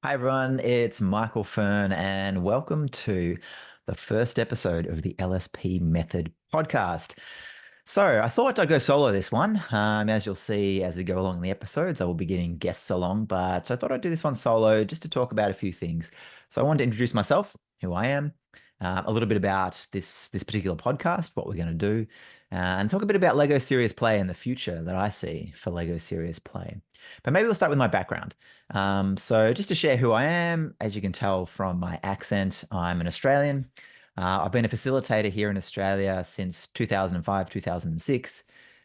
Hi everyone, it's Michael Fern, and welcome to the first episode of the LSP Method podcast. So, I thought I'd go solo this one. As you'll see as we go along in the episodes, I will be getting guests along, but I thought I'd do this one solo just to talk about a few things. So, I wanted to introduce myself, who I am, a little bit about this particular podcast, what we're going to do, and talk a bit about Lego Serious Play and the future that I see for Lego Serious Play. But maybe we'll start with my background. So just to share who I am, as you can tell from my accent, I'm an Australian. I've been a facilitator here in Australia since 2005, 2006.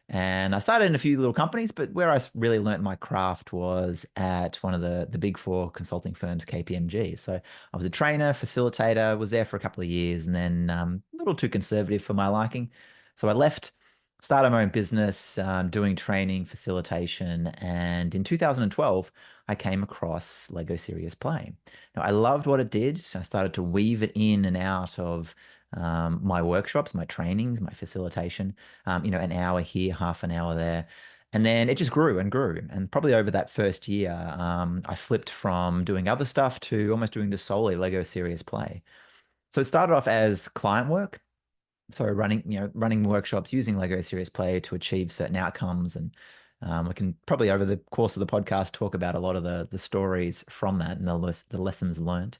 And I started in a few little companies, but where I really learnt my craft was at one of the big four consulting firms, KPMG. So I was a trainer, facilitator, was there for a couple of years, and then a little too conservative for my liking. So I left, started my own business, doing training, facilitation, and in 2012, I came across Lego Serious Play. Now, I loved what it did. I started to weave it in and out of my workshops, my trainings, my facilitation, an hour here, half an hour there. And then it just grew and grew. And probably over that first year, I flipped from doing other stuff to almost doing just solely Lego Serious Play. So it started off as client work. So running workshops using Lego Serious Play to achieve certain outcomes, and we can probably over the course of the podcast talk about a lot of the stories from that and the lessons learned.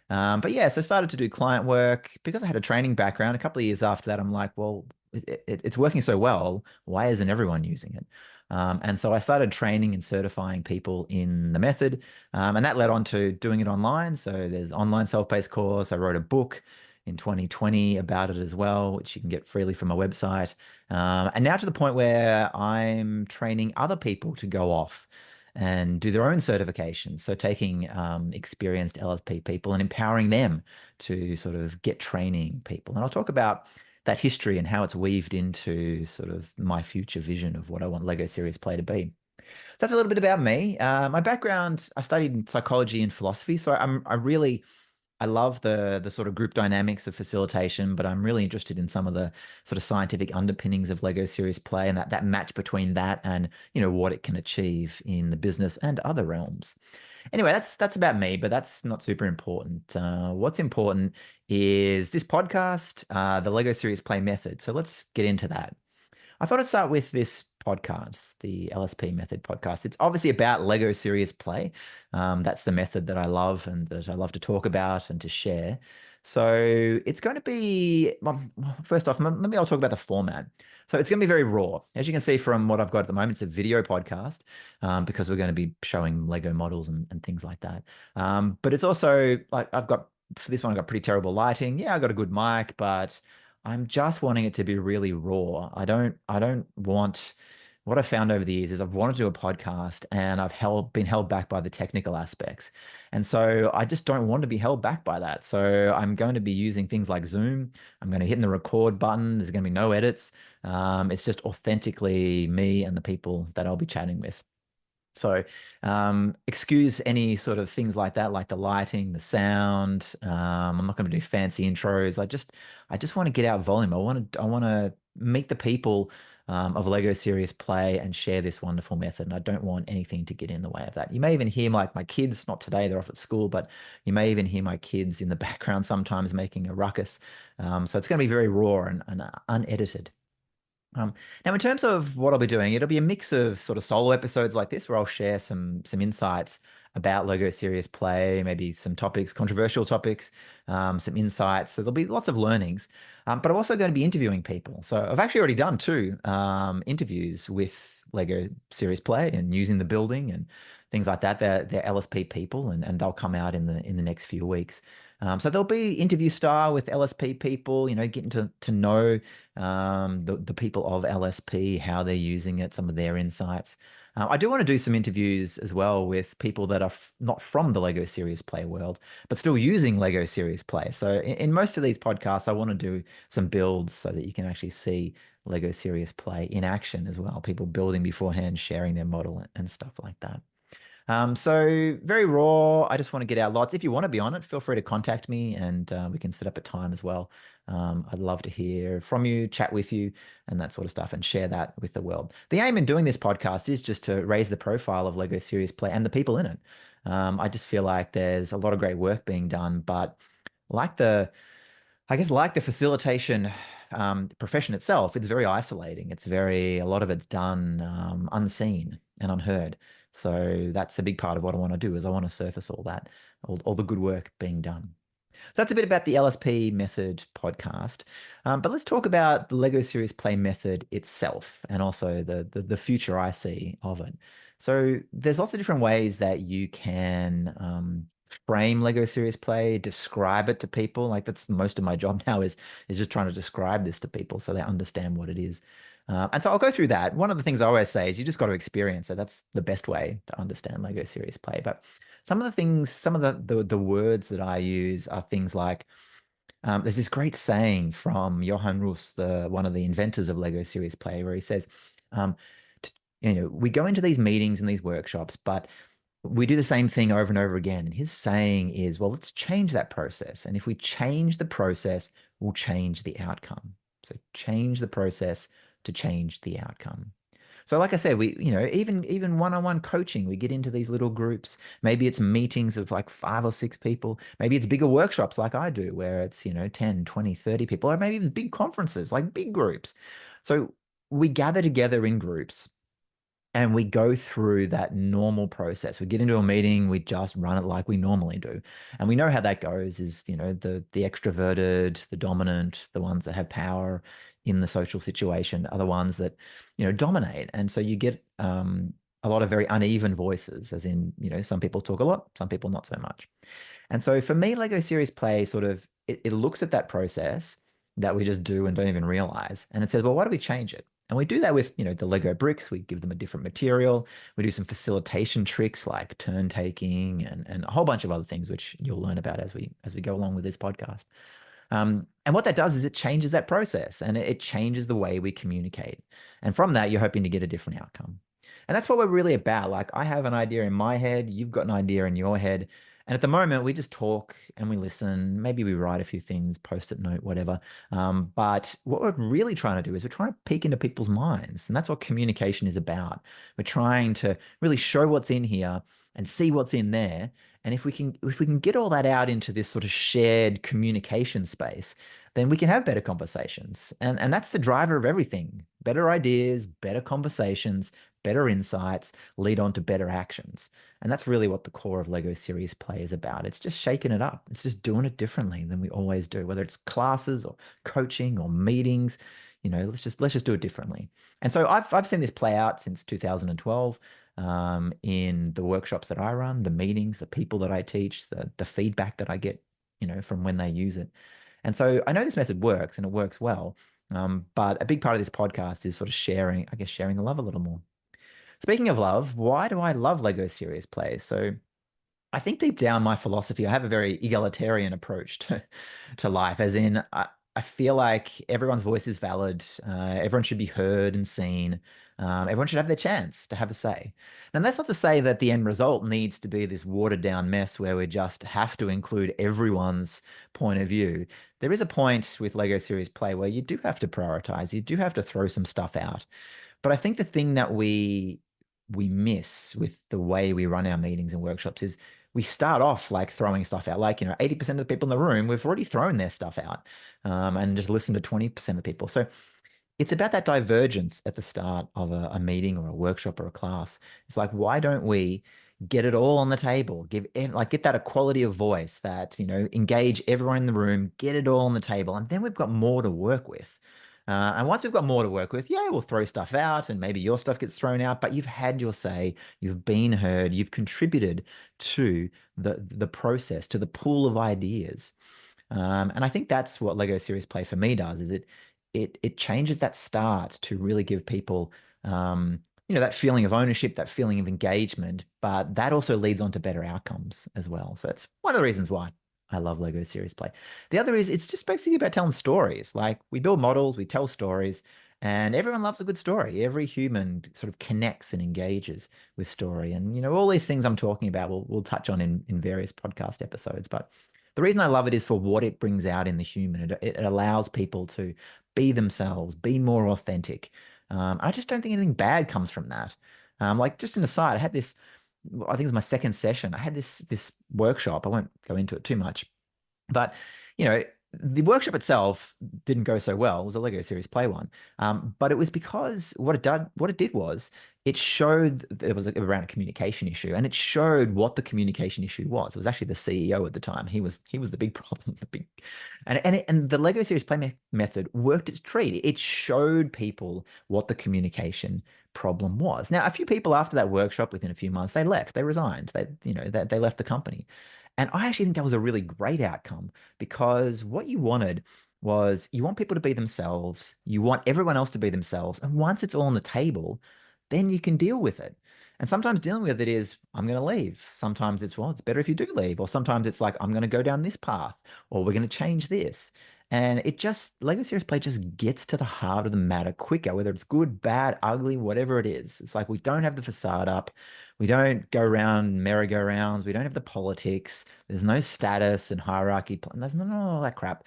But yeah, so I started to do client work because I had a training background. A couple of years after that, I'm like, well, it's working so well. Why isn't everyone using it? And so I started training and certifying people in the method, and that led on to doing it online. So there's online self-paced course. I wrote a book in 2020 about it as well, which you can get freely from my website. And now to the point where I'm training other people to go off and do their own certifications. So taking experienced LSP people and empowering them to sort of get training people. And I'll talk about that history and how it's weaved into sort of my future vision of what I want Lego Serious Play to be. So that's a little bit about me. My background, I studied psychology and philosophy. So I love the sort of group dynamics of facilitation, but I'm really interested in some of the sort of scientific underpinnings of Lego Serious Play and that match between that and what it can achieve in the business and other realms. Anyway, that's about me, but that's not super important. What's important is this podcast, the Lego Serious Play method. So let's get into that. I thought I'd start with this podcast, the LSP Method podcast. It's obviously about Lego Serious Play. That's the method that I love and that I love to talk about and to share. So it's going to be, well, first off, maybe I'll talk about the format. So it's going to be very raw. As you can see from what I've got at the moment, it's a video podcast because we're going to be showing Lego models and things like that. But it's also like for this one, I've got pretty terrible lighting. Yeah, I got a good mic, but I'm just wanting it to be really raw. I don't want what I've found over the years is I've wanted to do a podcast and been held back by the technical aspects. And so I just don't want to be held back by that. So I'm going to be using things like Zoom. I'm going to hit the record button. There's going to be no edits. It's just authentically me and the people that I'll be chatting with. So, excuse any sort of things like that, like the lighting, the sound. I'm not going to do fancy intros. I just want to get out volume. I want to meet the people of Lego Serious Play and share this wonderful method. And I don't want anything to get in the way of that. You may even hear like my kids, not today, they're off at school, but you may even hear my kids in the background sometimes making a ruckus. So it's going to be very raw and unedited. Um, Now, in terms of what I'll be doing, it'll be a mix of sort of solo episodes like this, where I'll share some insights about Lego Serious Play, maybe some topics, controversial topics, some insights. So there'll be lots of learnings. But I'm also going to be interviewing people. So I've actually already done two interviews with Lego Serious Play and using the building and things like that. They're LSP people, and they'll come out in the next few weeks. So there'll be interview style with LSP people, getting to know the people of LSP, how they're using it, some of their insights. I do want to do some interviews as well with people that are not from the Lego Serious Play world, but still using Lego Serious Play. So in most of these podcasts, I want to do some builds so that you can actually see Lego Serious Play in action as well. People building beforehand, sharing their model and stuff like that. So very raw. I just want to get out lots. If you want to be on it, feel free to contact me and we can set up a time as well. I'd love to hear from you, chat with you, and that sort of stuff, and share that with the world. The aim in doing this podcast is just to raise the profile of Lego Serious Play and the people in it. I just feel like there's a lot of great work being done, but like the I guess like the facilitation profession itself, it's very isolating. A lot of it's done unseen and unheard. So that's a big part of what I want to do is I want to surface all that, all the good work being done. So that's a bit about the LSP method podcast. But let's talk about the Lego Series Play method itself and also the future I see of it. So there's lots of different ways that you can frame Lego Serious Play, describe it to people. Like that's most of my job now is just trying to describe this to people so they understand what it is. And so I'll go through that. One of the things I always say is you just got to experience it. That's the best way to understand Lego Serious Play. But some of the things, some of the words that I use are things like there's this great saying from Johan Rus, the one of the inventors of Lego Serious Play, where he says, um, we go into these meetings and these workshops, but we do the same thing over and over again. And his saying is, well, let's change that process. And if we change the process, we'll change the outcome. So change the process to change the outcome. So like I said, even one-on-one coaching, we get into these little groups. Maybe it's meetings of like 5 or 6 people. Maybe it's bigger workshops like I do, where it's, 10, 20, 30 people, or maybe even big conferences, like big groups. So we gather together in groups and we go through that normal process. We get into a meeting, we just run it like we normally do. And we know how that goes is, the extroverted, the dominant, the ones that have power in the social situation are the ones that, dominate. And so you get a lot of very uneven voices, as in, some people talk a lot, some people not so much. And so for me, Lego Series Play sort of it looks at that process that we just do and don't even realize, and it says, well, why do we change it? And we do that with, the Lego bricks. We give them a different material. We do some facilitation tricks like turn taking and a whole bunch of other things, which you'll learn about as we go along with this podcast. And what that does is it changes that process and it changes the way we communicate. And from that, you're hoping to get a different outcome. And that's what we're really about. Like I have an idea in my head, you've got an idea in your head. And at the moment, we just talk and we listen. Maybe we write a few things, post-it note, whatever. But what we're really trying to do is we're trying to peek into people's minds. And that's what communication is about. We're trying to really show what's in here and see what's in there. And if we can get all that out into this sort of shared communication space, then we can have better conversations. And that's the driver of everything. Better ideas, better conversations, better insights lead on to better actions. And that's really what the core of Lego Series Play is about. It's just shaking it up. It's just doing it differently than we always do, whether it's classes or coaching or meetings. Let's just do it differently. And so I've seen this play out since 2012 in the workshops that I run, the meetings, the people that I teach, the feedback that I get, from when they use it. And so I know this method works and it works well. But a big part of this podcast is sort of sharing, I guess, sharing the love a little more. Speaking of love, why do I love Lego Serious Play? So I think deep down my philosophy, I have a very egalitarian approach to life, as in I feel like everyone's voice is valid. Everyone should be heard and seen. Everyone should have their chance to have a say. And that's not to say that the end result needs to be this watered down mess where we just have to include everyone's point of view. There is a point with Lego Series Play where you do have to prioritize. You do have to throw some stuff out. But I think the thing that we miss with the way we run our meetings and workshops is we start off like throwing stuff out. Like, 80% of the people in the room, we've already thrown their stuff out and just listen to 20% of the people. So it's about that divergence at the start of a meeting or a workshop or a class. It's like, why don't we get it all on the table? Get that equality of voice that, engage everyone in the room, get it all on the table. And then we've got more to work with. And once we've got more to work with, yeah, we'll throw stuff out and maybe your stuff gets thrown out, but you've had your say, you've been heard, you've contributed to the process, to the pool of ideas. And I think that's what Lego Series Play for me does, is it changes that start to really give people that feeling of ownership, that feeling of engagement, but that also leads on to better outcomes as well. So that's one of the reasons why I love Lego Series Play. The other is it's just basically about telling stories. Like we build models, we tell stories, And everyone loves a good story. Every human sort of connects and engages with story. And, all these things I'm talking about, we'll touch on in various podcast episodes. But the reason I love it is for what it brings out in the human. It allows people to be themselves, be more authentic. I just don't think anything bad comes from that. Like just an aside, I had this, I think it was my second session. I had this workshop. I won't go into it too much, but you know, the workshop itself didn't go so well. It was a Lego Series Play one, but it was because what it did was it showed there was around a communication issue, and it showed what the communication issue was. It was actually the CEO at the time. He was the big problem. The big, and the Lego Series Play method worked its treat. It showed people what the communication problem was. Now, a few people after that workshop, within a few months, they left. They resigned. They left the company. And I actually think that was a really great outcome because what you wanted was you want people to be themselves, you want everyone else to be themselves. And once it's all on the table, then you can deal with it. And sometimes dealing with it is, I'm going to leave. Sometimes it's, well, it's better if you do leave. Or sometimes it's like, I'm going to go down this path, or we're going to change this. And Lego Serious Play just gets to the heart of the matter quicker, whether it's good, bad, ugly, whatever it is. It's like we don't have the facade up. We don't go around merry-go-rounds. We don't have the politics. There's no status and hierarchy. There's none of all that crap.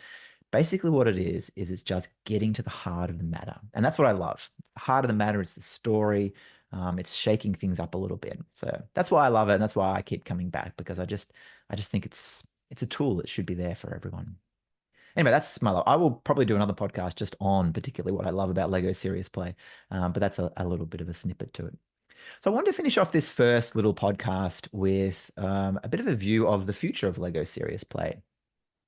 Basically, what it is it's just getting to the heart of the matter. And that's what I love. The heart of the matter is the story. It's shaking things up a little bit. So that's why I love it. And that's why I keep coming back, because I just think it's a tool that should be there for everyone. Anyway, that's my love. I will probably do another podcast just on particularly what I love about Lego Serious Play. But that's a little bit of a snippet to it. So I wanted to finish off this first little podcast with a bit of a view of the future of Lego Serious Play.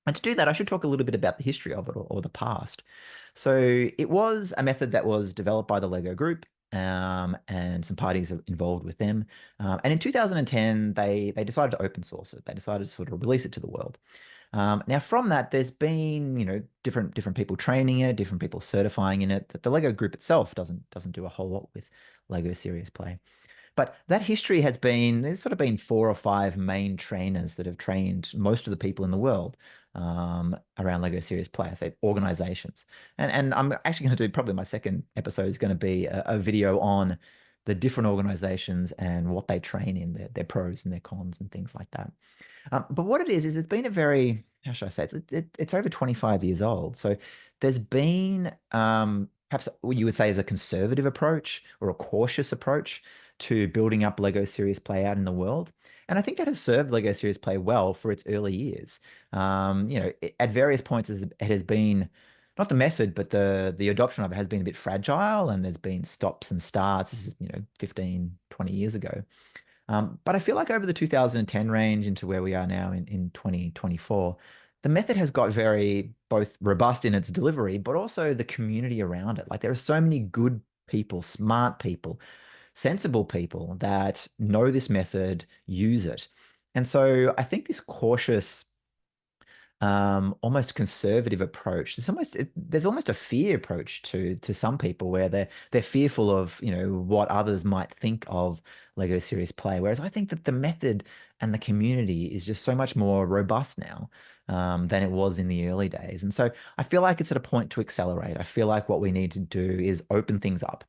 And to do that, I should talk a little bit about the history of it, or the past. So it was a method that was developed by the Lego Group, and some parties involved with them. And in 2010, they decided to open source it. They decided to sort of release it to the world. Now, from that, there's been different people training it, different people certifying in it. That the Lego Group itself doesn't do a whole lot with Lego Serious Play. But that history there's sort of been 4 or 5 main trainers that have trained most of the people in the world around Lego Serious Play. I say organizations. And I'm actually going to do, probably my second episode is going to be a video on the different organizations and what they train in, their pros and their cons and things like that. But what it is it's been a very, how should I say, it's over 25 years old. So there's been perhaps what you would say is a conservative approach or a cautious approach to building up Lego Serious Play out in the world. And I think that has served Lego Serious Play well for its early years. At various points, it has been not the method, but the adoption of it has been a bit fragile, and there's been stops and starts. This is, 15, 20 years ago. But I feel like over the 2010 range into where we are now in 2024, the method has got very both robust in its delivery, but also the community around it. Like there are so many good people, smart people, sensible people that know this method, use it. And so I think this cautious, almost conservative approach. There's almost a fear approach to some people where they're fearful of what others might think of Lego Serious Play. Whereas I think that the method and the community is just so much more robust now than it was in the early days. And so I feel like it's at a point to accelerate. I feel like what we need to do is open things up.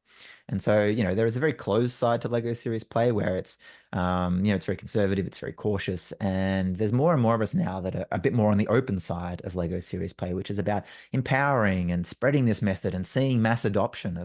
And so, there is a very closed side to Lego Serious Play where it's very conservative, it's very cautious, and there's more and more of us now that are a bit more on the open side of Lego Serious Play, which is about empowering and spreading this method and seeing mass adoption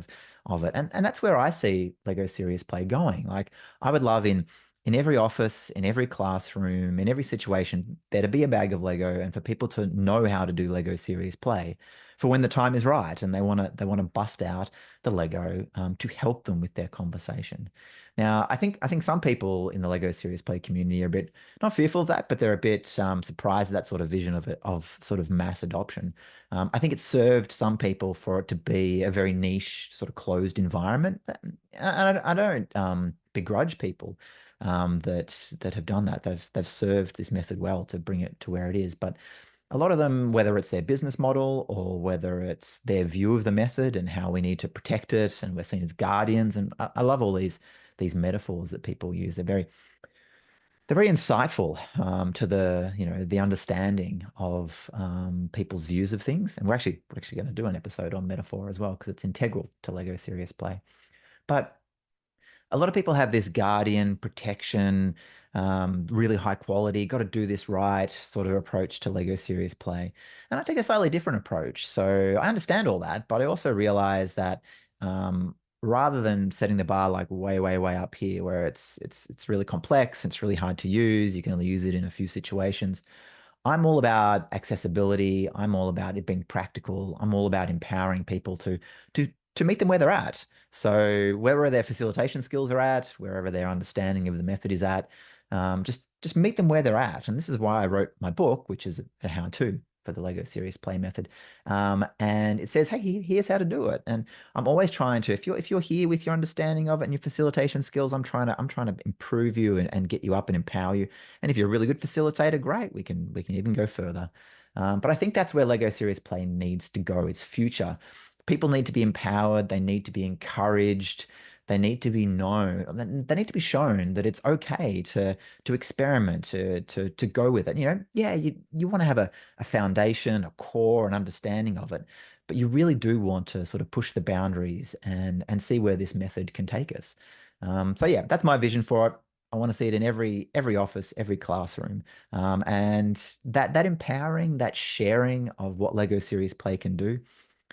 of it. And that's where I see Lego Serious Play going. Like I would love in every office, in every classroom, in every situation, there to be a bag of Lego and for people to know how to do Lego Serious Play for when the time is right and they want to bust out the Lego to help them with their conversation. Now, I think some people in the Lego Serious Play community are a bit not fearful of that, but they're a bit surprised at that sort of vision of it, of sort of mass adoption. I think it served some people for it to be a very niche, sort of closed environment. And I don't begrudge people that have done that. They've served this method well to bring it to where it is, but a lot of them, whether it's their business model or whether it's their view of the method and how we need to protect it, and we're seen as guardians. And I love all these metaphors that people use. They're very they're very insightful to the understanding of people's views of things. And we're actually going to do an episode on metaphor as well because it's integral to Lego Serious Play. But a lot of people have this guardian protection, really high quality, got to do this right sort of approach to Lego Serious Play. And I take a slightly different approach. So I understand all that, but I also realize that rather than setting the bar like way, way, way up here where it's really complex, it's really hard to use, you can only use it in a few situations. I'm all about accessibility. I'm all about it being practical. I'm all about empowering people to to meet them where they're at. So wherever their facilitation skills are at, wherever their understanding of the method is at, just meet them where they're at. And this is why I wrote my book, which is a how-to for the Lego Serious Play method. And it says, hey, here's how to do it. And I'm always trying to, if you're here with your understanding of it and your facilitation skills, I'm trying to improve you and get you up and empower you. And if you're a really good facilitator, great, we can even go further. But I think that's where Lego Serious Play needs to go. Its future. People need to be empowered. They need to be encouraged. They need to be known. They need to be shown that it's okay to experiment, to go with it. Yeah, you want to have a foundation, a core, an understanding of it, but you really do want to sort of push the boundaries and see where this method can take us. So yeah, that's my vision for it. I want to see it in every office, every classroom, and that empowering, that sharing of what Lego Series Play can do.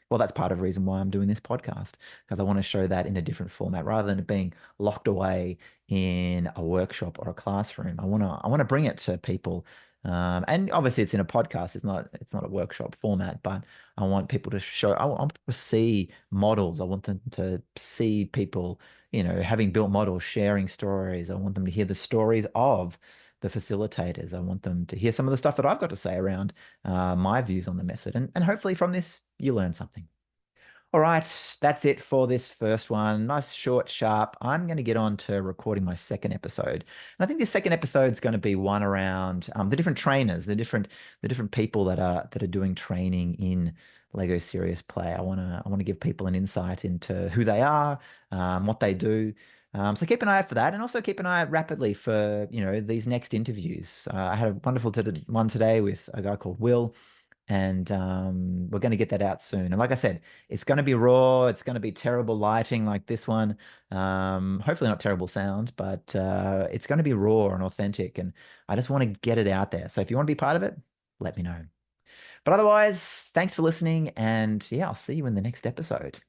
Well, that's part of the reason why I'm doing this podcast, because I want to show that in a different format rather than it being locked away in a workshop or a classroom. I want to bring it to people. And obviously it's in a podcast. It's not a workshop format, but I want people to show, I want people to see models. I want them to see people, having built models, sharing stories. I want them to hear the stories of the facilitators. I want them to hear some of the stuff that I've got to say around my views on the method. And hopefully from this, you learn something. All right, that's it for this first one. Nice, short, sharp. I'm going to get on to recording my second episode. And I think this second episode is going to be one around the different trainers, the different people that are doing training in Lego Serious Play. I want to give people an insight into who they are, what they do. So keep an eye out for that, and also keep an eye out rapidly for these next interviews. I had a wonderful one today with a guy called Will, and we're going to get that out soon. And like I said, it's going to be raw. It's going to be terrible lighting like this one. Hopefully not terrible sound, but it's going to be raw and authentic. And I just want to get it out there. So if you want to be part of it, let me know. But otherwise, thanks for listening. And yeah, I'll see you in the next episode.